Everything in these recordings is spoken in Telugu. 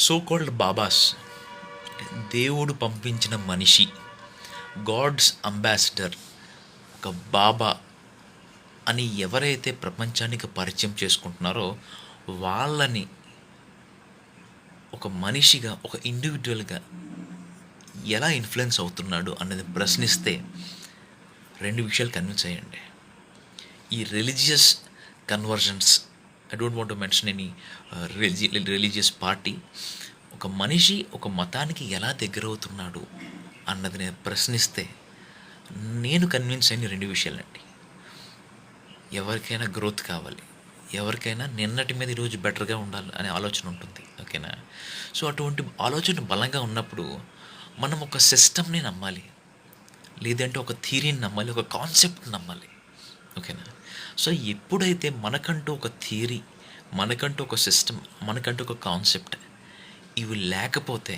సో కాల్డ్ బాబాస్, దేవుడు పంపించిన మనిషి, గాడ్స్ అంబాసిడర్, ఒక బాబా అని ఎవరైతే ప్రపంచానికి పరిచయం చేసుకుంటున్నారో వాళ్ళని ఒక మనిషిగా, ఒక ఇండివిజువల్గా ఎలా ఇన్ఫ్లుయెన్స్ అవుతున్నాడు అనేది ప్రశ్నిస్తే రెండు విషయాలు కన్విన్స్ అయ్యండి. ఈ religious conversions, I don't want to mention any religious party, ఒక మనిషి ఒక మతానికి ఎలా దగ్గరవుతున్నాడు అన్నది నేను ప్రశ్నిస్తే నేను కన్విన్స్ అయిన రెండు విషయాలండి. ఎవరికైనా గ్రోత్ కావాలి, ఎవరికైనా నిన్నటి మీద ఈరోజు బెటర్గా ఉండాలి అనే ఆలోచన ఉంటుంది, ఓకేనా? సో అటువంటి ఆలోచన బలంగా ఉన్నప్పుడు మనం ఒక సిస్టమ్ని నమ్మాలి, లేదంటే ఒక థియరీని నమ్మాలి, ఒక కాన్సెప్ట్ నమ్మాలి, ఓకేనా? సో ఎప్పుడైతే మనకంటూ ఒక థియరీ, మనకంటూ ఒక సిస్టమ్, మనకంటూ ఒక కాన్సెప్ట్ ఇవి లేకపోతే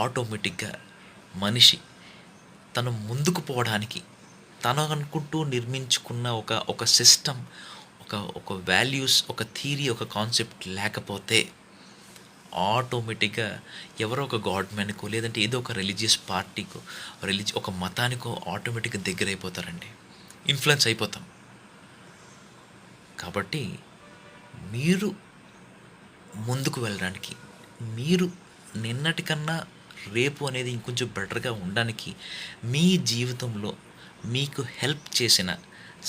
ఆటోమేటిక్గా మనిషి తను ముందుకు పోవడానికి, తను అనుకుంటూ నిర్మించుకున్న ఒక సిస్టమ్, ఒక వాల్యూస్, ఒక థియరీ, ఒక కాన్సెప్ట్ లేకపోతే ఆటోమేటిక్గా ఎవరో ఒక గవర్నమెంట్కో లేదంటే ఏదో ఒక రిలీజియస్ పార్టీకో ఒక మతానికో ఆటోమేటిక్గా దగ్గర అయిపోతారండి, ఇన్ఫ్లుయెన్స్ అయిపోతాం. కాబట్టి మీరు ముందుకు వెళ్ళడానికి, మీరు నిన్నటికన్నా రేపు అనేది ఇంకొంచెం బెటర్గా ఉండడానికి మీ జీవితంలో మీకు హెల్ప్ చేసిన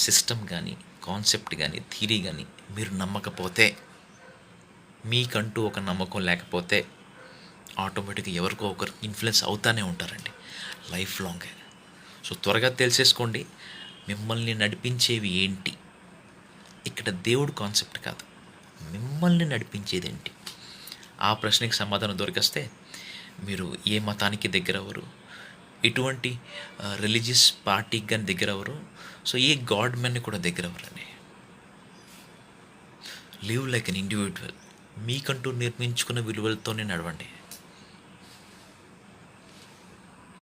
సిస్టమ్ కానీ, కాన్సెప్ట్ కానీ, థియరీ కానీ మీరు నమ్మకపోతే, మీకంటూ ఒక నమ్మకం లేకపోతే ఆటోమేటిక్గా ఎవరికో ఒకరు ఇన్ఫ్లుయెన్స్ అవుతానే ఉంటారండి లైఫ్ లాంగ్. సో త్వరగా తెలిసేసుకోండి మిమ్మల్ని నడిపించేవి ఏంటి. ఇక్కడ దేవుడు కాన్సెప్ట్ కాదు, మిమ్మల్ని నడిపించేది ఏంటి. ఆ ప్రశ్నకి సమాధానం దొరికిస్తే మీరు ఏ మతానికి దగ్గర అవ్వరు, ఎటువంటి రిలీజియస్ పార్టీకి కానీ దగ్గర అవ్వరు, సో ఏ గాడ్ మెన్ని కూడా దగ్గర అవ్వరండి. లివ్ లైక్ అన్ ఇండివిజువల్, మీకంటూ నిర్మించుకున్న విలువలతోనే నడవండి.